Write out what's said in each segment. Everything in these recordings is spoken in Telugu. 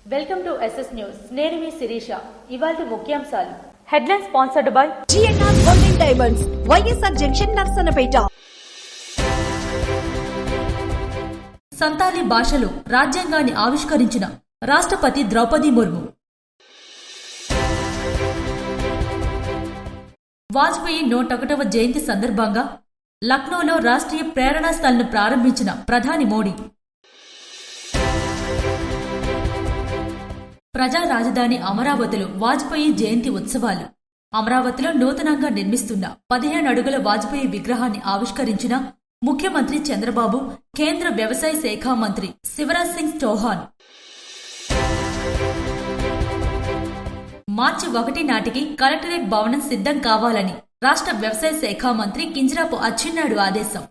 Welcome to SS news. నేను మీ శిరీష. ఇవాల్టి ముఖ్యాంశాలు. Headline sponsored by GNR golden diamonds, YSR junction, Narasannapeta. Santali భాషలో రాజ్యాంగాన్ని ఆవిష్కరించిన రాష్ట్రపతి ద్రౌపది ముర్ము. వాజ్పేయి 101వ జయంతి సందర్భంగా లక్నోలో రాష్ట్రీయ ప్రేరణా స్థల్ను ప్రారంభించిన ప్రధాని మోడీ. ప్రజా రాజధాని అమరావతిలో వాజ్పేయి జయంతి ఉత్సవాలు. అమరావతిలో నూతనంగా నిర్మిస్తున్న 15 అడుగుల వాజ్పేయి విగ్రహాన్ని ఆవిష్కరించిన ముఖ్యమంత్రి చంద్రబాబు, కేంద్ర వ్యవసాయ శాఖ మంత్రి శివరాజ్ సింగ్ చౌహాన్. మార్చి 1 నాటికి కలెక్టరేట్ భవనం సిద్ధం కావాలని రాష్ట్ర వ్యవసాయ శాఖ మంత్రి కింజరాపు అచ్చెన్నాయుడు ఆదేశం.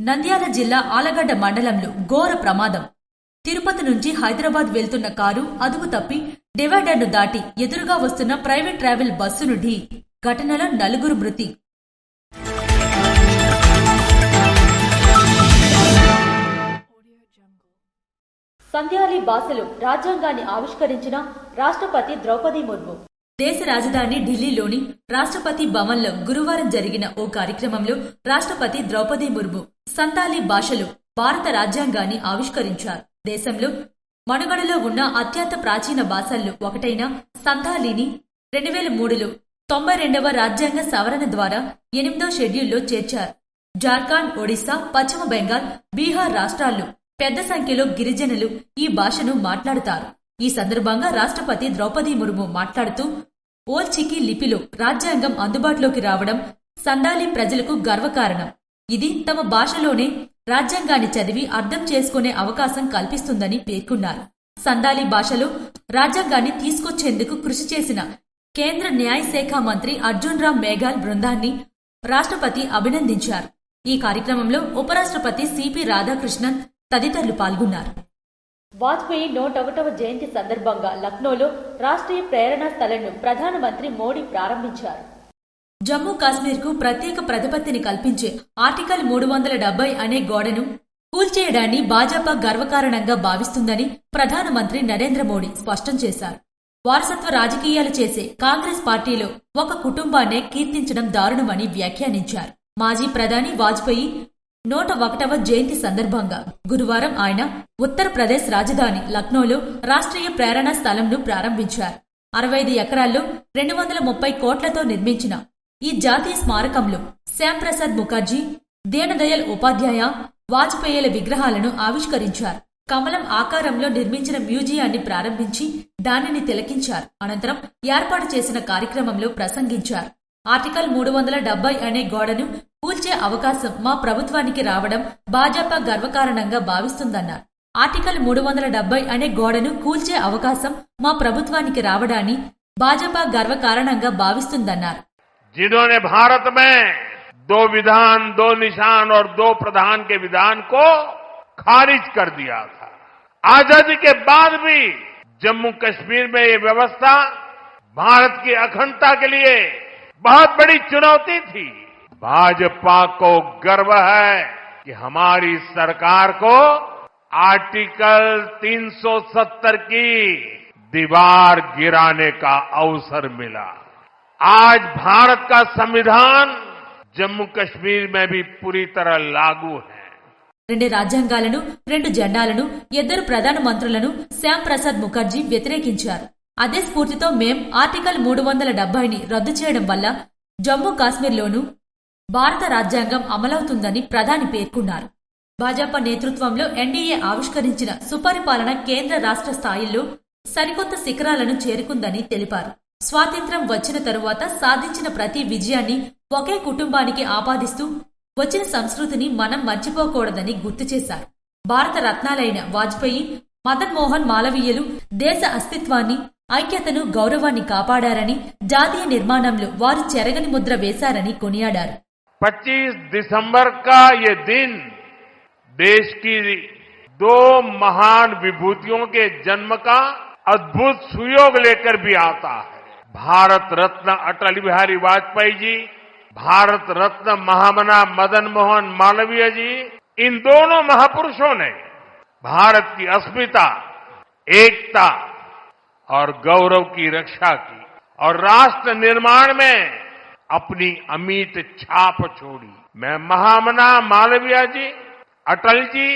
నంద్యాల జిల్లా ఆలగడ్డ మండలంలో ఘోర ప్రమాదం. తిరుపతి నుంచి హైదరాబాద్ వెళ్తున్న కారు అదుపు తప్పి డివైడర్ను దాటి ఎదురుగా వస్తున్న ప్రైవేట్ ట్రావెల్ బస్సును ఢీ. ఘటనలో 4 మృతి. సంధ్యాలి భాషలో రాజ్యాంగాన్ని ఆవిష్కరించిన రాష్ట్రపతి ద్రౌపది ముర్ము. దేశ రాజధాని ఢిల్లీలోని రాష్ట్రపతి భవన్లో గురువారం జరిగిన ఓ కార్యక్రమంలో రాష్ట్రపతి ద్రౌపది ముర్ము సంతాలి భాషలో భారత రాజ్యాంగాన్ని ఆవిష్కరించారు. దేశంలో మనుగడలో ఉన్న అత్యంత ప్రాచీన భాషల్లో ఒకటైన సంతాలీని 2003లో 92వ రాజ్యాంగ సవరణ ద్వారా 8వ షెడ్యూల్లో చేర్చారు. జార్ఖండ్, ఒడిశా, పశ్చిమ బెంగాల్, బీహార్ రాష్ట్రాల్లో పెద్ద సంఖ్యలో గిరిజనులు ఈ భాషను మాట్లాడుతారు. ఈ సందర్భంగా రాష్ట్రపతి ద్రౌపది ముర్ము మాట్లాడుతూ ఓల్ చికి లిపిలో రాజ్యాంగం అందుబాటులోకి రావడం సందాలి ప్రజలకు గర్వకారణం. ఇది తమ భాషలోనే రాజ్యాంగాన్ని చదివి అర్థం చేసుకునే అవకాశం కల్పిస్తుందని పేర్కొన్నారు. సందాలి భాషలో రాజ్యాంగాన్ని తీసుకొచ్చేందుకు కృషి చేసిన కేంద్ర న్యాయశాఖ మంత్రి అర్జున్ రామ్ మేఘాల్ బృందాన్ని రాష్ట్రపతి అభినందించారు. ఈ కార్యక్రమంలో ఉపరాష్ట్రపతి సిపి రాధాకృష్ణన్ తదితరులు పాల్గొన్నారు. వాజ్పేయి 101వ జయంతి సందర్భంగా లక్నోలో రాష్ట్రీయ ప్రేరణా స్థలంను ప్రధానమంత్రి మోడీ ప్రారంభించారు. జమ్మూ కాశ్మీర్కు ప్రత్యేక ప్రతిపత్తిని కల్పించే ఆర్టికల్ 370 అనే గోడను కూల్చేయడాన్ని భాజపా గర్వకారణంగా భావిస్తుందని ప్రధానమంత్రి నరేంద్ర మోడీ స్పష్టం చేశారు. వారసత్వ రాజకీయాలు చేసే కాంగ్రెస్ పార్టీలో ఒక కుటుంబాన్నే కీర్తించడం దారుణమని వ్యాఖ్యానించారు. మాజీ ప్రధాని వాజ్పేయి 101వ జయంతి సందర్భంగా గురువారం ఆయన ఉత్తరప్రదేశ్ రాజధాని లక్నోలో రాష్ట్రీయ ప్రేరణా స్థలంను ప్రారంభించారు. 65 ఎకరాల్లో 230 కోట్లతో నిర్మించిన ఈ జాతీయ స్మారకంలో శ్యాంప్రసాద్ ముఖర్జీ, దీనదయాళ్ ఉపాధ్యాయ, వాజ్పేయిల విగ్రహాలను ఆవిష్కరించారు. కమలం ఆకారంలో నిర్మించిన మ్యూజియాన్ని ప్రారంభించి దానిని తిలకించారు. అనంతరం ఏర్పాటు చేసిన కార్యక్రమంలో ప్రసంగించారు. ఆర్టికల్ 370 అనే గోడను కూల్చే అవకాశం మా ప్రభుత్వానికి రావడం భాజపా గర్వకారణంగా భావిస్తుందన్నారు. ఆర్టికల్ 370 అనే గోడను కూల్చే అవకాశం మా ప్రభుత్వానికి రావడాన్ని భాజపా గర్వకారణంగా భావిస్తుందన్నారు. जिन्होंने भारत में 2 विधान, 2 निशान और 2 प्रधान के विधान को खारिज कर दिया था। आजादी के बाद भी जम्मू कश्मीर में ये व्यवस्था भारत की अखंडता के लिए बहुत बड़ी चुनौती थी। भाजपा को गर्व है कि हमारी सरकार को आर्टिकल 370 की दीवार गिराने का अवसर मिला। आज भारत का संविधान जम्मू कश्मीर में भी पूरी तरह लागू है. 2 రాజ్యాంగాలను, 2 జెండాలను, 2 ప్రధాన మంత్రులను శ్యాంప్రసాద్ ముఖర్జీ వ్యతిరేకించారు. అదే స్ఫూర్తితో మేం ఆర్టికల్ 370ని రద్దు చేయడం వల్ల జమ్మూ కాశ్మీర్లోనూ భారత రాజ్యాంగం అమలవుతుందని ప్రధాని పేర్కొన్నారు. భాజపా నేతృత్వంలో ఎన్డీఏ ఆవిష్కరించిన సుపరిపాలన కేంద్ర రాష్ట్ర స్థాయిల్లో సరికొత్త శిఖరాలను చేరుకుందని తెలిపారు. స్వాతంత్ర్యం వచ్చిన తరువాత సాధించిన ప్రతి విజయాన్ని ఒకే కుటుంబానికి ఆపాదిస్తూ వచ్చిన సంస్కృతిని మనం మర్చిపోకూడదని గుర్తు చేశారు. భారత రత్నాలైన వాజ్పేయి, మదన్ మోహన్ మాలవీయులు దేశ అస్తిత్వాన్ని, ఐక్యతను, గౌరవాన్ని కాపాడారని, జాతీయ నిర్మాణంలో వారు చెరగని ముద్ర వేశారని కొనియాడారు. 25 दिसंबर का ये दिन देश की 2 महान विभूतियों के जन्म का अद्भुत सुयोग लेकर भी आता है. भारत रत्न अटल बिहारी वाजपेयी जी, भारत रत्न महामना मदन मोहन मालवीय जी, इन दोनों महापुरुषों ने भारत की अस्मिता, एकता और गौरव की रक्षा की और राष्ट्र निर्माण में अपनी अमिट छाप छोड़ी। मैं महामना मालवीय जी, अटल जी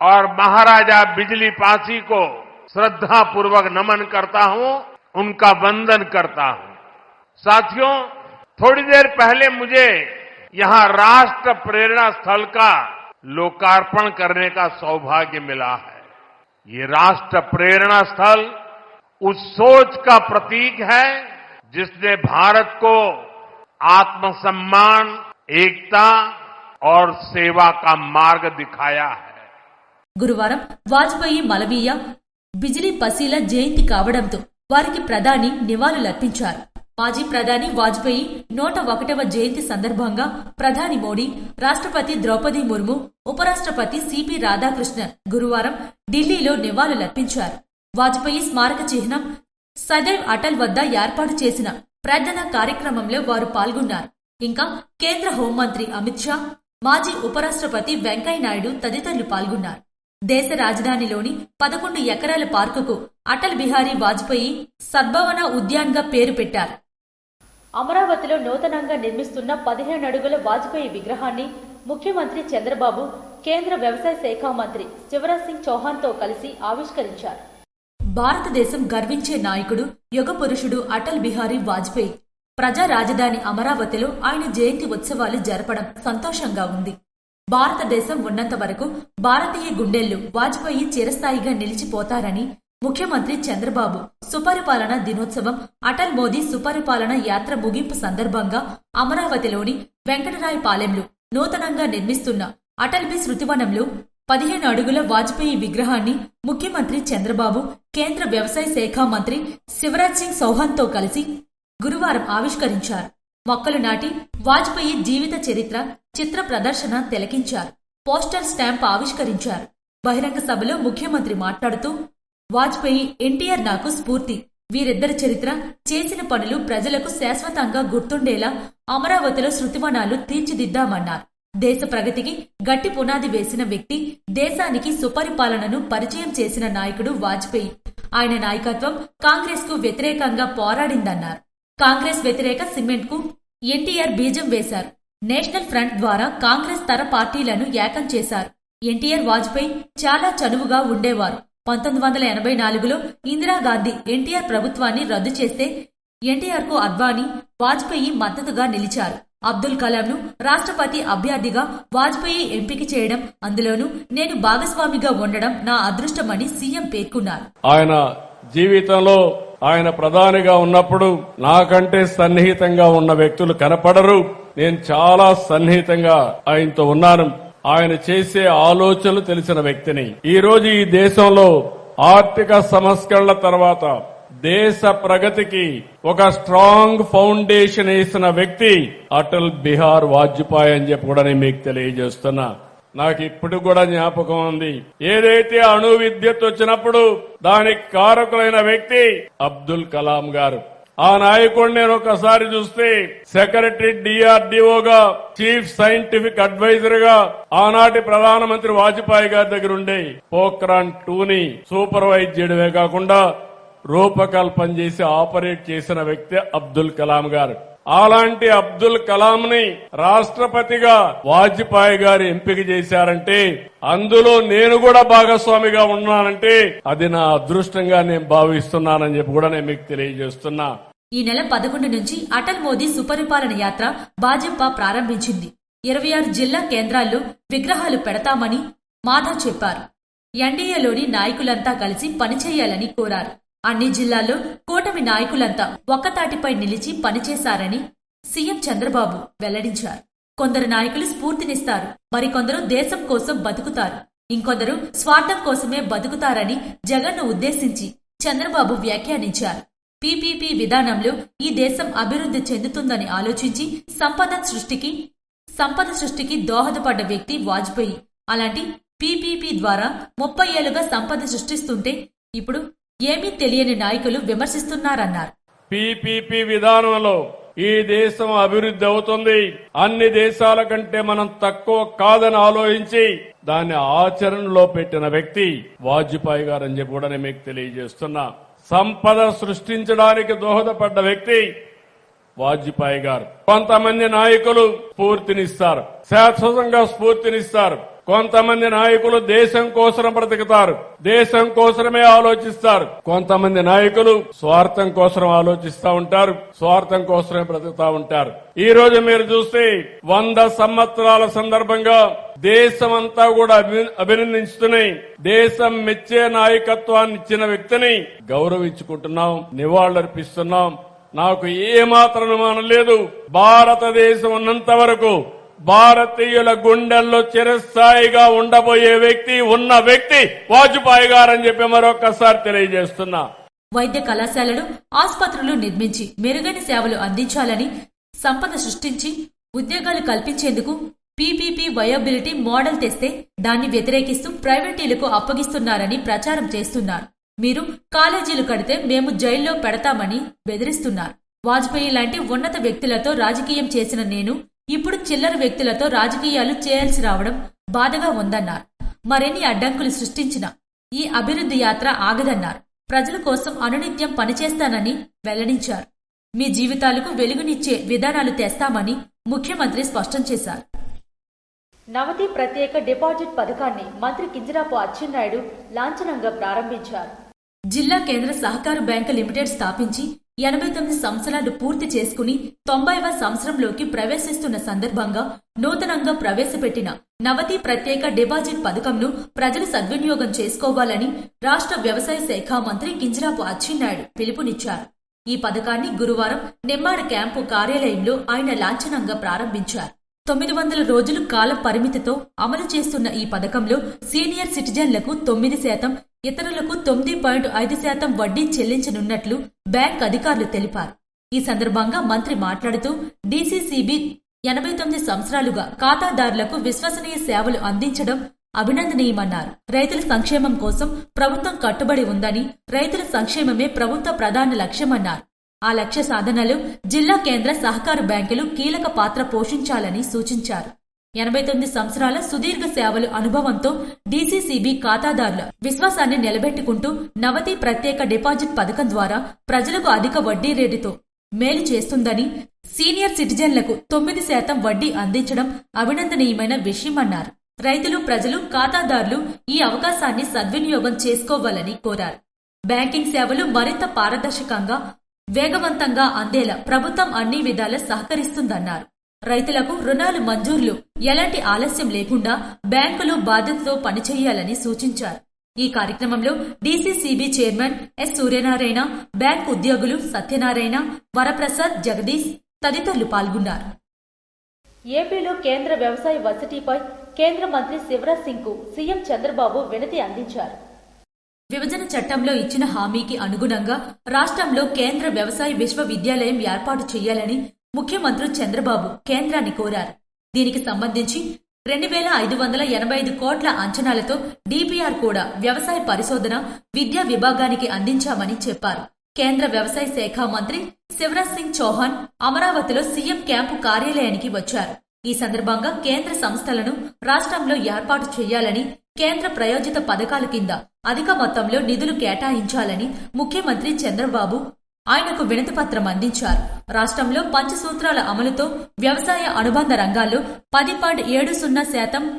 और महाराजा बिजली पासी को श्रद्धापूर्वक नमन करता हूं, उनका वंदन करता हूं। साथियों, थोड़ी देर पहले मुझे यहां राष्ट्र प्रेरणा स्थल का लोकार्पण करने का सौभाग्य मिला है। ये राष्ट्र प्रेरणा स्थल उस सोच का प्रतीक है जिसने भारत को आत्मसम्मान, एकता और सेवा का मार्ग दिखाया है। గురువారం వాజ్పేయి మలవీయ బిజిలీ పసీల జయంతి కావడంతో వారికి ప్రధాని నివాళులర్పించారు. మాజీ ప్రధాని వాజ్పేయి 101వ జయంతి సందర్భంగా ప్రధాని మోడీ, రాష్ట్రపతి ద్రౌపది ముర్ము, ఉపరాష్ట్రపతి సిపి రాధాకృష్ణన్ గురువారం ఢిల్లీలో నివాళులర్పించారు. వాజ్పేయి స్మారక చిహ్నం సదైవ్ అటల్ వద్ద ఏర్పాటు చేసిన ప్రార్థన కార్యక్రమంలో వారు పాల్గొన్నారు. ఇంకా కేంద్ర హోంమంత్రి అమిత్ షా, మాజీ ఉపరాష్ట్రపతి వెంకయ్యనాయుడు తదితరులు పాల్గొన్నారు. దేశ రాజధానిలోని 11 ఎకరాల పార్కుకు అటల్ బిహారీ వాజ్పేయి సద్భావన ఉద్యాన్గా పేరు పెట్టారు. అమరావతిలో నూతనంగా నిర్మిస్తున్న 15 అడుగుల వాజ్పేయి విగ్రహాన్ని ముఖ్యమంత్రి చంద్రబాబు, కేంద్ర వ్యవసాయ శాఖ మంత్రి శివరాజ్ సింగ్ చౌహాన్తో కలిసి ఆవిష్కరించారు. భారతదేశం గర్వించే నాయకుడు, యుగ పురుషుడు అటల్ బిహారీ వాజ్పేయి. ప్రజా రాజధాని అమరావతిలో ఆయన జయంతి ఉత్సవాలు జరపడం సంతోషంగా ఉంది. భారతదేశం ఉన్నంత వరకు భారతీయ గుండెల్లో వాజ్పేయి చిరస్థాయిగా నిలిచిపోతారని ముఖ్యమంత్రి చంద్రబాబు సుపరిపాలన దినోత్సవం, అటల్ మోదీ సుపరిపాలన యాత్ర ముగింపు సందర్భంగా అమరావతిలోని వెంకటరాయపాలెంలో నూతనంగా నిర్మిస్తున్న అటల్ బి శృతివనంలో 15 అడుగుల వాజ్పేయి విగ్రహాన్ని ముఖ్యమంత్రి చంద్రబాబు, కేంద్ర వ్యవసాయ శాఖ మంత్రి శివరాజ్ సింగ్ చౌహాన్తో కలిసి గురువారం ఆవిష్కరించారు. మొక్కలు నాటి వాజ్పేయి జీవిత చరిత్ర చిత్ర ప్రదర్శన తిలకించారు. పోస్టల్ స్టాంప్ ఆవిష్కరించారు. బహిరంగ సభలో ముఖ్యమంత్రి మాట్లాడుతూ, వాజ్పేయి, ఎన్టీఆర్ నాకు స్ఫూర్తి. వీరిద్దరి చరిత్ర, చేసిన పనులు ప్రజలకు శాశ్వతంగా గుర్తుండేలా అమరావతిలో శృతివనాలు తీర్చిదిద్దామన్నారు. దేశ ప్రగతికి గట్టి పునాది వేసిన వ్యక్తి, దేశానికి సుపరిపాలనను పరిచయం చేసిన నాయకుడు వాజ్పేయి. ఆయన నాయకత్వం కాంగ్రెస్ కు వ్యతిరేకంగా పోరాడిందన్నారు. కాంగ్రెస్ వ్యతిరేక సిమెంట్ కు ఎన్టీఆర్ బీజం వేశారు. నేషనల్ ఫ్రంట్ ద్వారా కాంగ్రెస్ తర పార్టీలను ఏకం చేశారు. ఎన్టీఆర్, వాజ్పేయి చాలా చనువుగా ఉండేవారు. 1984లో ఇందిరాగాంధీ ఎన్టీఆర్ ప్రభుత్వాన్ని రద్దు చేస్తే ఎన్టీఆర్ కు అద్వానీ, వాజ్పేయి మద్దతుగా నిలిచారు. అబ్దుల్ కలాంను రాష్ట్రపతి అభ్యర్థిగా వాజ్పేయి ఎంపిక చేయడం, అందులోనూ నేను భాగస్వామిగా ఉండడం నా అదృష్టమని సీఎం పేర్కొన్నారు. ఆయన జీవితంలో ఆయన ప్రధానిగా ఉన్నప్పుడు నాకంటే సన్నిహితంగా ఉన్న వ్యక్తులు కనపడరు. నేను చాలా సన్నిహితంగా ఆయనతో ఉన్నాను. ఆయన చేసే ఆలోచనలు తెలిసిన వ్యక్తిని. ఈ రోజు ఈ దేశంలో ఆర్థిక సంస్కరణల తర్వాత దేశ ప్రగతికి ఒక స్ట్రాంగ్ ఫౌండేషన్ వేసిన వ్యక్తి అటల్ బిహారీ వాజ్పేయి అని చెప్పి కూడా నేను మీకు తెలియజేస్తున్నా. నాకు ఇప్పుడు కూడా జ్ఞాపకం ఉంది. ఏదైతే అణు విద్యుత్ వచ్చినప్పుడు దానికి కారకులైన వ్యక్తి అబ్దుల్ కలాం గారు. ఆ నాయకుడిని నేను ఒకసారి చూస్తే సెక్రటరీ డిఆర్డీఓగా, చీఫ్ సైంటిఫిక్ అడ్వైజర్ గా ఆనాటి ప్రధానమంత్రి వాజ్పేయి గారి దగ్గర ఉండే పోఖ్రాన్ 2ని సూపర్వైజ్ చేయడమే కాకుండా రూపకల్పన చేసి ఆపరేట్ చేసిన వ్యక్తి అబ్దుల్ కలాం గారు. అలాంటి అబ్దుల్ కలాం ని రాష్ట్రపతిగా వాజ్పేయి గారు ఎంపిక చేశారంటే, అందులో నేను కూడా భాగస్వామిగా ఉన్నానంటే అది నా అదృష్టంగా నేను భావిస్తున్నానని చెప్పి కూడా నేను మీకు తెలియజేస్తున్నా. ఈ నెల 11 నుంచి అటల్ మోదీ సుపరిపాలన యాత్ర భాజపా ప్రారంభించింది. 26 జిల్లా కేంద్రాల్లో విగ్రహాలు పెడతామని మాధవ్ చెప్పారు. ఎన్డీఏలోని నాయకులంతా కలిసి పనిచేయాలని కోరారు. అన్ని జిల్లాల్లో కూటమి నాయకులంతా ఒక్కతాటిపై నిలిచి పనిచేశారని సీఎం చంద్రబాబు వెల్లడించారు. కొందరు నాయకులు స్ఫూర్తినిస్తారు, మరికొందరు దేశం కోసం బతుకుతారు, ఇంకొందరు స్వార్థం కోసమే బతుకుతారని జగన్ను ఉద్దేశించి చంద్రబాబు వ్యాఖ్యానించారు. పీపీపీ విధానంలో ఈ దేశం అభివృద్ధి చెందుతుందని ఆలోచించి సంపద సృష్టికి దోహదపడ్డ వ్యక్తి వాజ్పేయి. అలాంటి పీపీపీ ద్వారా 30 ఏళ్లుగా సంపద సృష్టిస్తుంటే ఇప్పుడు ఏమీ తెలియని నాయకులు విమర్శిస్తున్నారన్నారు. పీపీపీ విధానంలో ఈ దేశం అభివృద్ధి అవుతుంది. అన్ని దేశాల కంటే మనం తక్కువ కాదని ఆలోచించి దాన్ని ఆచరణలో పెట్టిన వ్యక్తి వాజ్పేయి గారు అని చెప్పి కూడా నేను మీకు తెలియజేస్తున్నా. సంపద సృష్టించడానికి దోహదపడ్డ వ్యక్తి వాజ్పేయి గారు. కొంతమంది నాయకులు స్ఫూర్తినిస్తారు, శాశ్వతంగా స్ఫూర్తినిస్తారు. కొంతమంది నాయకులు దేశం కోసం బ్రతుకుతారు, దేశం కోసమే ఆలోచిస్తారు. కొంతమంది నాయకులు స్వార్థం కోసం ఆలోచిస్తూ ఉంటారు, స్వార్థం కోసమే బ్రతుకుతా ఉంటారు. ఈ రోజు మీరు చూస్తే 100 సంవత్సరాల సందర్భంగా దేశమంతా కూడా అభినందించుతున్నాయి. దేశం మెచ్చే నాయకత్వాన్ని ఇచ్చిన వ్యక్తిని గౌరవించుకుంటున్నాం, నివాళులర్పిస్తున్నాం. నాకు ఏమాత్రం అనుమానం లేదు, భారతదేశం ఉన్నంత వరకు భారతీయుల గుండెల్లో చిరస్థాయిగా ఉండబోయే వ్యక్తి ఉన్న వ్యక్తి వాజ్పేయి గారని చెప్పి మరొకసారి తెలియజేస్తున్నా. వైద్య కళాశాలలు, ఆసుపత్రులు నిర్మించి మెరుగైన సేవలు అందించాలని, సంపద సృష్టించి ఉద్యోగాలు కల్పించేందుకు పీపీపీ వయబిలిటీ మోడల్ తెస్తే దాన్ని వ్యతిరేకిస్తూ ప్రైవేటీలకు అప్పగిస్తున్నారని ప్రచారం చేస్తున్నారు. మీరు కాలేజీలు కడితే మేము జైల్లో పెడతామని బెదిరిస్తున్నారు. వాజ్పేయి లాంటి ఉన్నత వ్యక్తులతో రాజకీయం చేసిన నేను ఇప్పుడు చిల్లర వ్యక్తులతో రాజకీయాలు చేయాల్సి రావడం బాధగా ఉందన్నారు. మరిన్ని అడ్డంకులు సృష్టించిన ఈ అభివృద్ధి యాత్ర ఆగదన్నారు. ప్రజల కోసం అనునిత్యం పనిచేస్తానని వెల్లడించారు. మీ జీవితాలకు వెలుగునిచ్చే విధానాలు తెస్తామని ముఖ్యమంత్రి స్పష్టం చేశారు. నవతి ప్రత్యేక డిపాజిట్ పథకాన్ని మంత్రి కింజరాపు అచ్చెన్నాయుడు లాంఛనంగా ప్రారంభించారు. జిల్లా కేంద్ర సహకార బ్యాంకు లిమిటెడ్ స్థాపించి 89 సంవత్సరాలు పూర్తి చేసుకుని 90వ సంవత్సరంలోకి ప్రవేశిస్తున్న సందర్భంగా నూతనంగా ప్రవేశపెట్టిన నవతి ప్రత్యేక డిపాజిట్ పథకంను ప్రజలు సద్వినియోగం చేసుకోవాలని రాష్ట్ర వ్యవసాయ శాఖ మంత్రి కింజరాపు అచ్చెన్నాయుడు పిలుపునిచ్చారు. ఈ పథకాన్ని గురువారం నిమ్మాడ క్యాంపు కార్యాలయంలో ఆయన లాంఛనంగా ప్రారంభించారు. 900 రోజులు కాల పరిమితితో అమలు చేస్తున్న ఈ పథకంలో సీనియర్ సిటిజన్లకు 9%, ఇతరులకు 9.5% వడ్డీ చెల్లించనున్నట్లు బ్యాంక్ అధికారులు తెలిపారు. ఈ సందర్భంగా మంత్రి మాట్లాడుతూ డీసీసీబీ 89 సంవత్సరాలుగా ఖాతాదారులకు విశ్వసనీయ సేవలు అందించడం అభినందనీయమన్నారు. రైతుల సంక్షేమం కోసం ప్రభుత్వం కట్టుబడి ఉందని, రైతుల సంక్షేమమే ప్రభుత్వ ప్రధాన లక్ష్యమన్నారు. ఆ లక్ష్య సాధనలో జిల్లా కేంద్ర సహకార బ్యాంకులు కీలక పాత్ర పోషించాలని సూచించారు. 89 సంవత్సరాల సుదీర్ఘ సేవలు అనుభవంతో డీసీసీబీ ఖాతాదారుల విశ్వాసాన్ని నిలబెట్టుకుంటూ నవతి ప్రత్యేక డిపాజిట్ పథకం ద్వారా ప్రజలకు అధిక వడ్డీ రేటుతో మేలు చేస్తుందని, సీనియర్ సిటిజన్లకు 9% వడ్డీ అందించడం అభినందనీయమైన విషయమన్నారు. రైతులు, ప్రజలు, ఖాతాదారులు ఈ అవకాశాన్ని సద్వినియోగం చేసుకోవాలని కోరారు. బ్యాంకింగ్ సేవలు మరింత పారదర్శకంగా, వేగవంతంగా అందేలా ప్రభుత్వం అన్ని విధాలా సహకరిస్తుందన్నారు. రైతులకు రుణాలు మంజూరులో ఎలాంటి ఆలస్యం లేకుండా బ్యాంకులు బాధ్యతతో పనిచేయాలని సూచించారు. ఈ కార్యక్రమంలో DCCB chairman S Suryanarayana, bank ఉద్యోగులు సత్యనారాయణ, వరప్రసాద్, జగదీష్ తదితరులు పాల్గొన్నారు. ఏపీలో కేంద్ర వ్యవసాయ వర్సిటీపై కేంద్ర మంత్రి శివరాజ్ సింగ్ కు సీఎం చంద్రబాబు వినతి అందించారు. విభజన చట్టంలో ఇచ్చిన హామీకి అనుగుణంగా రాష్ట్రంలో కేంద్ర వ్యవసాయ విశ్వవిద్యాలయం ఏర్పాటు చేయాలని ముఖ్యమంత్రి చంద్రబాబు కేంద్రాన్ని కోరారు. దీనికి సంబంధించి 2585 కోట్ల అంచనాలతో డీపీఆర్ కూడా వ్యవసాయ పరిశోధన, విద్యా విభాగానికి అందించామని చెప్పారు. కేంద్ర వ్యవసాయ శాఖ మంత్రి శివరాజ్ సింగ్ చౌహాన్ అమరావతిలో సీఎం క్యాంపు కార్యాలయానికి వచ్చారు. ఈ సందర్భంగా కేంద్ర సంస్థలను రాష్ట్రంలో ఏర్పాటు చేయాలని, కేంద్ర ప్రయోజిత పథకాల కింద అధిక మొత్తంలో నిధులు కేటాయించాలని ముఖ్యమంత్రి చంద్రబాబు ఆయనకు వినతిపత్రం అందించారు. రాష్ట్రంలో పంచసూత్రాల అమలుతో వ్యవసాయ అనుబంధ రంగాల్లో 10.70%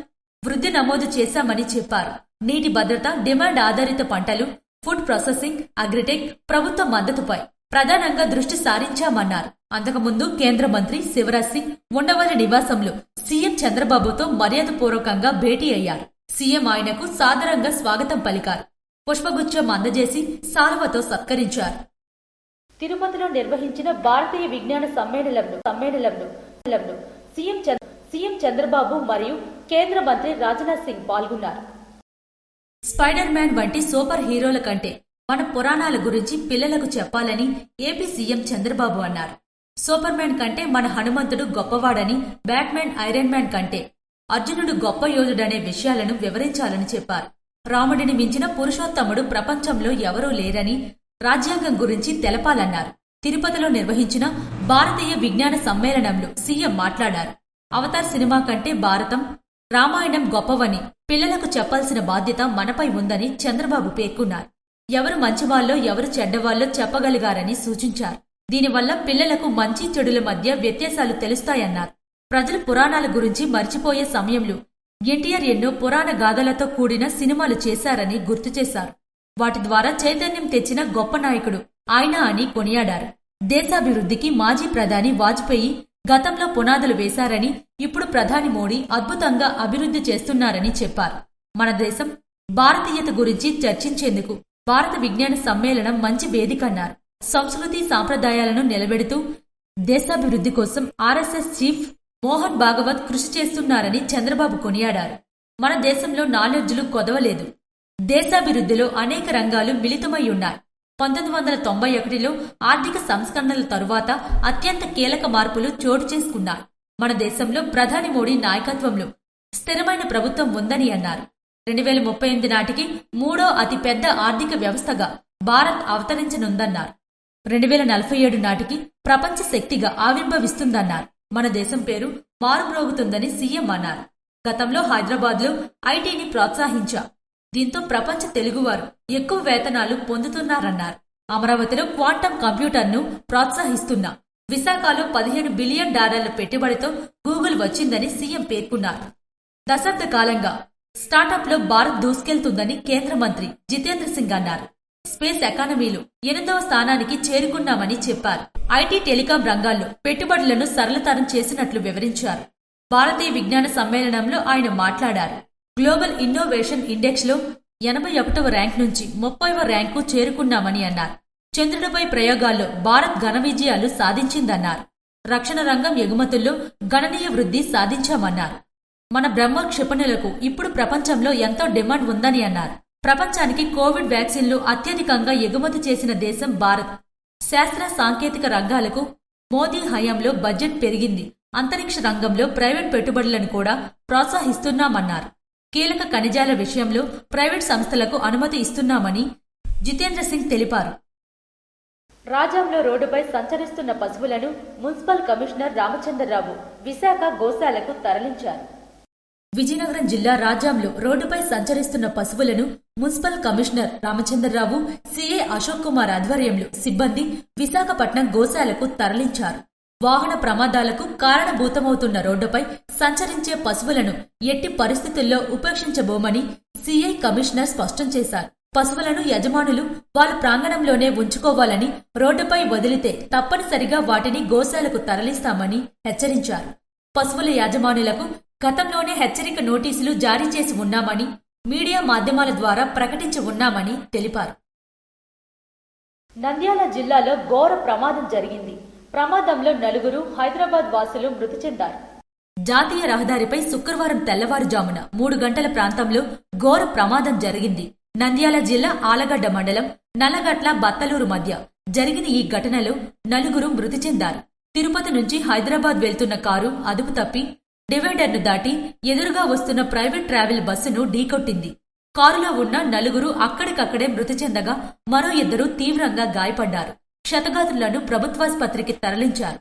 వృద్ధి నమోదు చేశామని చెప్పారు. నీటి భద్రత, డిమాండ్ ఆధారిత పంటలు, ఫుడ్ ప్రాసెసింగ్, అగ్రిటెక్, ప్రభుత్వ మద్దతుపై ప్రధానంగా దృష్టి సారించామన్నారు. అంతకుముందు కేంద్ర మంత్రి శివరాజ్ సింగ్ ఉండవల్లి నివాసంలో సీఎం చంద్రబాబుతో మర్యాదపూర్వకంగా భేటీ అయ్యారు. సీఎం ఆయనకు సాదరంగా స్వాగతం పలికారు. పుష్పగుచ్చం అందజేసి శాలువతో సత్కరించారు. తిరుపతిలో నిర్వహించిన భారతీయ విజ్ఞాన సమ్మేళనంలో సీఎం చంద్రబాబు మరియు కేంద్ర మంత్రి రాజ్నాథ్ సింగ్ పాల్గొన్నారు. స్పైడర్ మ్యాన్ వంటి సూపర్ హీరోల కంటే మన పురాణాల గురించి పిల్లలకు చెప్పాలని ఏపీ సీఎం చంద్రబాబు అన్నారు. సూపర్ మ్యాన్ కంటే మన హనుమంతుడు గొప్పవాడని, బ్యాట్మ్యాన్, ఐరన్ మ్యాన్ కంటే అర్జునుడు గొప్ప యోధుడనే విషయాలను వివరించాలని చెప్పారు. రాముడిని మించిన పురుషోత్తముడు ప్రపంచంలో ఎవరూ లేరని, రాజ్యాంగం గురించి తెలపాలన్నారు. తిరుపతిలో నిర్వహించిన భారతీయ విజ్ఞాన సమ్మేళనంలో సీఎం మాట్లాడారు. అవతార్ సినిమా కంటే భారతం, రామాయణం గొప్పవని, పిల్లలకు చెప్పాల్సిన బాధ్యత మనపై ఉందని చంద్రబాబు పేర్కొన్నారు. ఎవరు మంచివాళ్ళో ఎవరు చెడ్డవాళ్ళో చెప్పగలిగారని సూచించారు. దీనివల్ల పిల్లలకు మంచి చెడుల మధ్య వ్యత్యాసాలు తెలుస్తాయన్నారు. ప్రజలు పురాణాల గురించి మర్చిపోయే సమయంలో ఎన్టీఆర్ ఎన్నో పురాణ గాథలతో కూడిన సినిమాలు చేశారని గుర్తు చేశారు. వాటి ద్వారా చైతన్యం తెచ్చిన గొప్ప నాయకుడు ఆయన అని కొనియాడారు. దేశాభివృద్ధికి మాజీ ప్రధాని వాజ్పేయి గతంలో పునాదులు వేశారని, ఇప్పుడు ప్రధాని మోడీ అద్భుతంగా అభివృద్ధి చేస్తున్నారని చెప్పారు. మన దేశం భారతీయత గురించి చర్చించేందుకు భారత విజ్ఞాన సమ్మేళనం మంచి వేదికన్నారు. సంస్కృతి సాంప్రదాయాలను నిలబెడుతూ దేశాభివృద్ధి కోసం ఆర్ఎస్ఎస్ చీఫ్ మోహన్ భాగవత్ కృషి చేస్తున్నారని చంద్రబాబు కొనియాడారు. మన దేశంలో నాలెడ్జ్లు కొదవలేదు. దేశాభివృద్ధిలో అనేక రంగాలు మిళితమై ఉన్నాయి. 1991లో ఆర్థిక సంస్కరణల తరువాత అత్యంత కీలక మార్పులు చోటు చేసుకున్నాయి. మన దేశంలో ప్రధాని మోడీ నాయకత్వంలో స్థిరమైన ప్రభుత్వం ఉందని అన్నారు. 2038 నాటికి మూడో అతిపెద్ద ఆర్థిక వ్యవస్థగా భారత్ అవతరించనుందన్నారు. 2047 నాటికి ప్రపంచ శక్తిగా ఆవిర్భవిస్తుందన్నారు. మన దేశం పేరు మారుమ్రోగుతుందని సీఎం అన్నారు. గతంలో హైదరాబాద్లో ఐటీని ప్రోత్సహించా. దీంతో ప్రపంచ తెలుగువారు ఎక్కువ వేతనాలు పొందుతున్నారన్నారు. అమరావతిలో క్వాంటమ్ కంప్యూటర్ను ప్రోత్సహిస్తున్నా. విశాఖలో $15 బిలియన్ పెట్టుబడితో గూగుల్ వచ్చిందని సీఎం పేర్కొన్నారు. దశాబ్ద కాలంగా స్టార్టప్లో భారత్ దూసుకెళ్తుందని కేంద్ర మంత్రి జితేంద్ర సింగ్ అన్నారు. స్పేస్ ఎకానమీలో 8వ స్థానానికి చేరుకున్నామని చెప్పారు. ఐటీ టెలికాం రంగాల్లో పెట్టుబడులను సరళతరం చేసినట్లు వివరించారు. భారతీయ విజ్ఞాన సమ్మేళనంలో ఆయన మాట్లాడారు. గ్లోబల్ ఇన్నోవేషన్ ఇండెక్స్ లో 81వ ర్యాంక్ నుంచి 30వ ర్యాంకు చేరుకున్నామని అన్నారు. చంద్రుడిపై ప్రయోగాల్లో భారత్ ఘన విజయాలు సాధించిందన్నారు. రక్షణ రంగం ఎగుమతుల్లో గణనీయ వృద్ధి సాధించామన్నారు. మన బ్రహ్మ క్షిపణులకు ఇప్పుడు ప్రపంచంలో ఎంతో డిమాండ్ ఉందని అన్నారు. ప్రపంచానికి కోవిడ్ వ్యాక్సిన్లు అత్యధికంగా ఎగుమతి చేసిన దేశం భారత్. శాస్త్ర సాంకేతిక రంగాలకు మోదీ హయాంలో బడ్జెట్ పెరిగింది. అంతరిక్ష రంగంలో ప్రైవేట్ పెట్టుబడులను కూడా ప్రోత్సహిస్తున్నామన్నారు. కీలక ఖనిజాల విషయంలో ప్రైవేట్ సంస్థలకు అనుమతి ఇస్తున్నామని జితేంద్ర సింగ్ తెలిపారు. రాజాంలో రోడ్డుపై సంచరిస్తున్న పశువులను మున్సిపల్ కమిషనర్ రామచంద్రరావు విశాఖ గోశాలకు తరలించారు. విజయనగరం జిల్లా రాజాంలో రోడ్డుపై సంచరిస్తున్న పశువులను municipal commissioner Ramachandra Rao, CA Ashok Kumar ఆధ్వర్యంలో సిబ్బంది విశాఖపట్నం గోశాలకు తరలించారు. వాహన ప్రమాదాలకు కారణభూతమవుతున్న రోడ్డుపై సంచరించే పశువులను ఎట్టి పరిస్థితుల్లో ఉపేక్షించబోమని సీఐ కమిషనర్ స్పష్టం చేశారు. పశువులను యజమానులు వాళ్ళ ప్రాంగణంలోనే ఉంచుకోవాలని, రోడ్డుపై వదిలితే తప్పనిసరిగా వాటిని గోశాలకు తరలిస్తామని హెచ్చరించారు. పశువుల యాజమానులకు గతంలోనే హెచ్చరిక నోటీసులు జారీ చేసి ఉన్నామని, మీడియా మాధ్యమాల ద్వారా ప్రకటించి ఉన్నామని తెలిపారు. నంద్యాల జిల్లాలో ఘోర ప్రమాదం జరిగింది. ప్రమాదంలో 4 హైదరాబాద్ వాసులు మృతి చెందారు. జాతీయ రహదారిపై శుక్రవారం తెల్లవారుజామున 3 గంటల ప్రాంతంలో ఘోర ప్రమాదం జరిగింది. నంద్యాల జిల్లా ఆలగడ్డ మండలం నల్లగట్ల బత్తలూరు మధ్య జరిగిన ఈ ఘటనలో 4 మృతి చెందారు. తిరుపతి నుంచి హైదరాబాద్ వెళ్తున్న కారు అదుపు తప్పి డివైడర్ను దాటి ఎదురుగా వస్తున్న ప్రైవేట్ ట్రావెల్ బస్సును ఢీకొట్టింది. కారులో ఉన్న 4 అక్కడికక్కడే మృతి చెందగా మరో 2 తీవ్రంగా గాయపడ్డారు. క్షతగాత్రులను ప్రభుత్వాసుపత్రికి తరలించారు.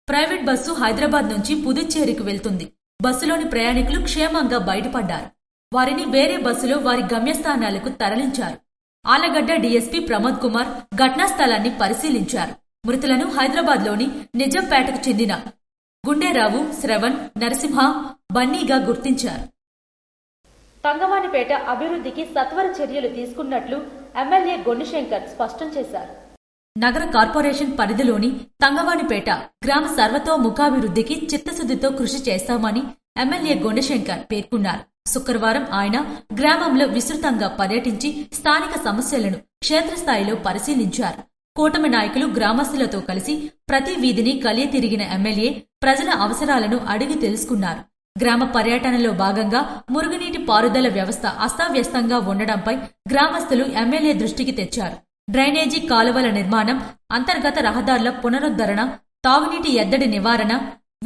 ప్రైవేట్ బస్సు హైదరాబాద్ నుంచి పుదుచ్చేరికి వెళ్తుంది. బస్సులోని ప్రయాణికులు క్షేమంగా బయటపడ్డారు. వారిని వేరే బస్సులో వారి గమ్యస్థానాలకు తరలించారు. ఆలగడ్డ డీఎస్పీ ప్రమోద్ కుమార్ ఘటనా స్థలాన్ని పరిశీలించారు. మృతులను హైదరాబాద్లోని నిజంపేటకు చెందిన గుండేరావు, శ్రవణ్, నరసింహ, బన్నీగా గుర్తించారు. తంగవానిపేట అభివృద్ధికి సత్వర చర్యలు తీసుకున్నట్లు ఎమ్మెల్యే గొన్నిశంకర్ స్పష్టం చేశారు. నగర కార్పొరేషన్ పరిధిలోని తంగవానిపేట గ్రామ సర్వతోముఖాభివృద్ధికి చిత్తశుద్ధితో కృషి చేస్తామని ఎమ్మెల్యే గొండశంకర్ పేర్కొన్నారు. శుక్రవారం ఆయన గ్రామంలో విస్తృతంగా పర్యటించి స్థానిక సమస్యలను క్షేత్రస్థాయిలో పరిశీలించారు. కూటమి నాయకులు గ్రామస్తులతో కలిసి ప్రతి వీధిని కలియ తిరిగిన ఎమ్మెల్యే ప్రజల అవసరాలను అడిగి తెలుసుకున్నారు. గ్రామ పర్యటనలో భాగంగా మురుగునీటి పారుదల వ్యవస్థ అస్తావ్యస్తంగా ఉండడంపై గ్రామస్తులు ఎమ్మెల్యే దృష్టికి తెచ్చారు. డ్రైనేజీ కాలువల నిర్మాణం, అంతర్గత రహదారుల పునరుద్ధరణ, తాగునీటి ఎద్దడి నివారణ,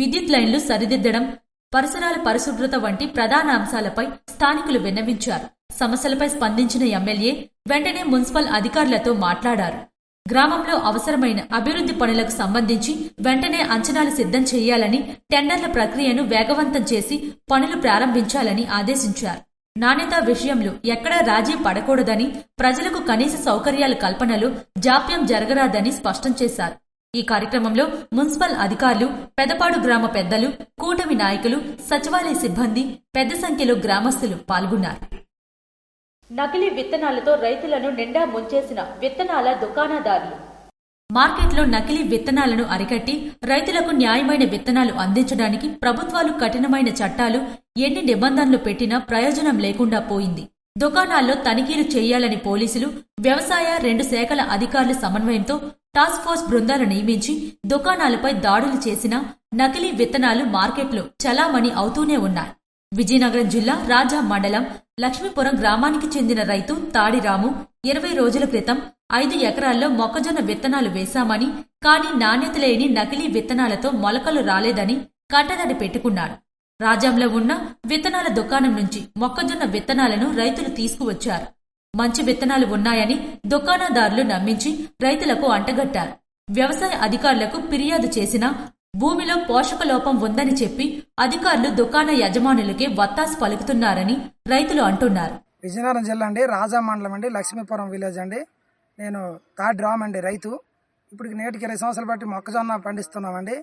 విద్యుత్ లైన్లు సరిదిద్దడం, పరిసరాల పరిశుభ్రత వంటి ప్రధాన అంశాలపై స్థానికులు విన్నవించారు. సమస్యలపై స్పందించిన ఎమ్మెల్యే వెంటనే మున్సిపల్ అధికారులతో మాట్లాడారు. గ్రామంలో అవసరమైన అభివృద్ధి పనులకు సంబంధించి వెంటనే అంచనాలు సిద్ధం చేయాలని, టెండర్ల ప్రక్రియను వేగవంతం చేసి పనులు ప్రారంభించాలని ఆదేశించారు. నాణ్యత విషయంలో ఎక్కడా రాజీ పడకూడదని, ప్రజలకు కనీస సౌకర్యాల కల్పనలో జాప్యం జరగరాదని స్పష్టం చేశారు. ఈ కార్యక్రమంలో మున్సిపల్ అధికారులు, పెదపాడు గ్రామ పెద్దలు, కూటమి నాయకులు, సచివాలయ సిబ్బంది, పెద్ద సంఖ్యలో గ్రామస్తులు పాల్గొన్నారు. నకిలీ విత్తనాలతో రైతులను నిండా ముంచేసిన విత్తనాల దుకాణదారులు. మార్కెట్లో నకిలీ విత్తనాలను అరికట్టి రైతులకు న్యాయమైన విత్తనాలు అందించడానికి ప్రభుత్వాలు కఠినమైన చట్టాలు, ఎన్ని నిబంధనలు పెట్టినా ప్రయోజనం లేకుండా పోయింది. దుకాణాల్లో తనిఖీలు చేయాలని పోలీసులు, వ్యవసాయ 2 శాఖల అధికారుల సమన్వయంతో టాస్క్ ఫోర్స్ బృందాలు నియమించి దుకాణాలపై దాడులు చేసినా నకిలీ విత్తనాలు మార్కెట్లో చలామణి అవుతూనే ఉన్నాయి. విజయనగరం జిల్లా రాజా మండలం లక్ష్మీపురం గ్రామానికి చెందిన రైతు తాడిరాము 20 రోజుల క్రితం 5 ఎకరాల్లో మొక్కజొన్న విత్తనాలు వేశామని, కానీ నాణ్యత లేని నకిలీ విత్తనాలతో మొలకలు రాలేదని కట్టదడి పెట్టుకున్నాడు. రాజంలో ఉన్న విత్తనాల దుకాణం నుంచి మొక్కజొన్న విత్తనాలను రైతులు తీసుకువచ్చారు. మంచి విత్తనాలు ఉన్నాయని దుకాణదారులు నమ్మించి రైతులకు అంటగట్టారు. వ్యవసాయ అధికారులకు ఫిర్యాదు చేసినా భూమిలో పోషక లోపం ఉందని చెప్పి అధికారులు దుకాణ యజమానులకే వత్తాసు పలుకుతున్నారని రైతులు అంటున్నారు. విజయనగరం జిల్లా అండి, రాజా మండలం అండి, లక్ష్మీపురం విలేజ్ అండి. నేను థర్డ్ రామ్ అండి రైతు. ఇప్పటికి నేటికి 20 సంవత్సరాలు బట్టి మొక్కజొన్న పండిస్తున్నామండి.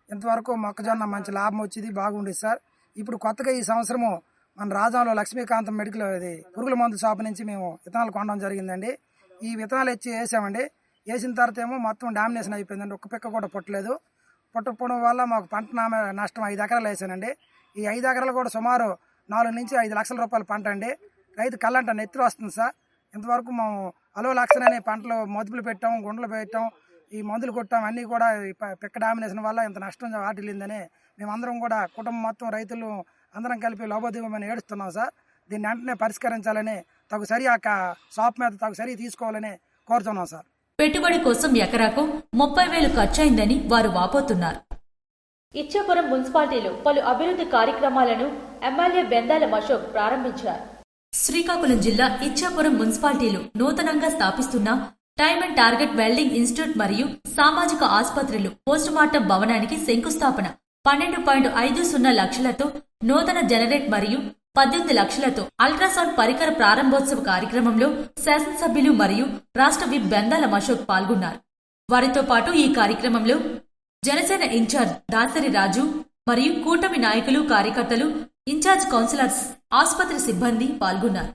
ఇంతవరకు మొక్కజొన్న మంచి లాభం వచ్చేది, బాగుండేది సార్. ఇప్పుడు కొత్తగా ఈ సంవత్సరము మన రాజాలో లక్ష్మీకాంతం మెడికల్ పురుగుల మందు షాప్ నుంచి మేము విత్తనాలు కొనడం జరిగిందండి. ఈ విత్తనాలు వేసామండి. వేసిన తర్వాత ఏమో మొత్తం డామినేషన్ అయిపోయిందండి. ఒక్క పిక్క కూడా పుట్టలేదు. పుట్టకపోవడం వల్ల మాకు పంట నష్టం 5 ఎకరాలు వేసానండి. ఈ 5 ఎకరాలు కూడా సుమారు 4 నుంచి 5 లక్షల రూపాయల పంట అండి. రైతు కళ్ళంట నెత్తురు వస్తుంది సార్. ఇంతవరకు మేము అలో లక్షలనే పంటలు మొదలు పెట్టాం, గుండలు పెట్టాం, ఈ మందులు కొట్టాం, అన్నీ కూడా పిక్క డామినేషన్ వల్ల ఇంత నష్టం వాటిల్లిందని మేమందరం కూడా కుటుంబం మొత్తం రైతులు అందరం కలిపి లోబోదిగమని ఏడుస్తున్నాం సార్. దీన్ని వెంటనే పరిష్కరించాలని, తగుసరి ఆ షాప్ మీద తగుసరి తీసుకోవాలని కోరుతున్నాం సార్. పెట్టుబడి కోసం ఎకరాకు 30,000 ఖర్చయిందని వారు వాపోతున్నారు. ఇచ్చాపురం మున్సిపాలిటీలో పలు అభివృద్ధి కార్యక్రమాలను ఎమ్మెల్యే బెందాల అశోక్ ప్రారంభించారు. శ్రీకాకుళం జిల్లా ఇచ్చాపురం మున్సిపాలిటీలో నూతనంగా స్థాపిస్తున్న time and target welding institute మరియు సామాజిక ఆసుపత్రులు పోస్టుమార్టం భవనానికి శంకుస్థాపన 12.50 లక్షలతో, నూతన జనరేట్ మరియు 18 లక్షలతో అల్ట్రాసౌండ్ పరికర ప్రారంభోత్సవ కార్యక్రమంలో శాసనసభ్యులు మరియు రాష్ట్ర విప్ బెందాల అశోక్ పాల్గొన్నారు. వారితో పాటు ఈ కార్యక్రమంలో జనసేన ఇన్ఛార్జ్ దాసరి రాజు మరియు కూటమి నాయకులు, కార్యకర్తలు, ఇన్ఛార్జ్ కౌన్సిలర్స్, ఆసుపత్రి సిబ్బంది పాల్గొన్నారు.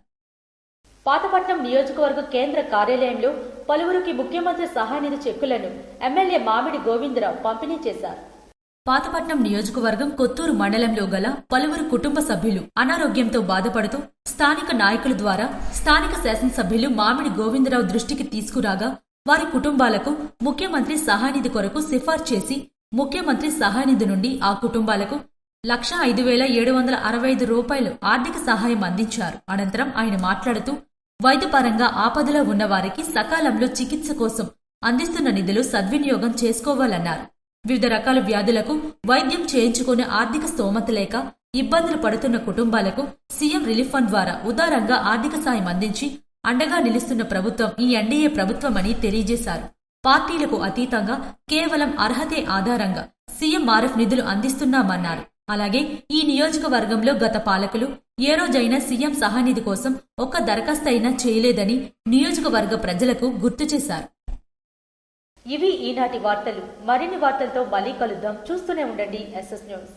పాతపట్నం నియోజకవర్గ కేంద్ర కార్యాలయంలో పలువురికి ముఖ్యమంత్రి సహాయనిధి చెక్కులను ఎమ్మెల్యే మామిడి గోవిందరావు పంపిణీ చేశారు. పాతపట్నం నియోజకవర్గం కొత్తూరు మండలంలో గల పలువురు కుటుంబ సభ్యులు అనారోగ్యంతో బాధపడుతూ స్థానిక నాయకుల ద్వారా స్థానిక శాసనసభ్యులు మామిడి గోవిందరావు దృష్టికి తీసుకురాగా వారి కుటుంబాలకు ముఖ్యమంత్రి సహాయనిధి కొరకు సిఫార్సు చేసి ముఖ్యమంత్రి సహాయనిధి నుండి ఆ కుటుంబాలకు 1,05,765 రూపాయలు ఆర్థిక సహాయం అందించారు. అనంతరం ఆయన మాట్లాడుతూ వైద్యపరంగా ఆపదలో ఉన్న వారికి సకాలంలో చికిత్స కోసం అందిస్తున్న నిధులు సద్వినియోగం చేసుకోవాలన్నారు. వివిధ రకాల వ్యాధులకు వైద్యం చేయించుకునే ఆర్థిక స్తోమత లేక ఇబ్బందులు పడుతున్న కుటుంబాలకు సీఎం రిలీఫ్ ఫండ్ ద్వారా ఉదారంగా ఆర్థిక సాయం అందించి అండగా నిలుస్తున్న ప్రభుత్వం ఈ ఎన్డీఏ ప్రభుత్వమని తెలియజేశారు. పార్టీలకు అతీతంగా కేవలం అర్హతే ఆధారంగా సీఎంఆర్ఎఫ్ నిధులు అందిస్తున్నామన్నారు. అలాగే ఈ నియోజకవర్గంలో గత పాలకులు ఏ రోజైనా సీఎం సహాయనిధి కోసం ఒక్క దరఖాస్తు అయినా చేయలేదని నియోజకవర్గ ప్రజలకు గుర్తు చేశారు. ఇవి ఈనాటి వార్తలు. మరిన్ని వార్తలతో మళ్ళీ కలుద్దాం. చూస్తూనే ఉండండి SS న్యూస్.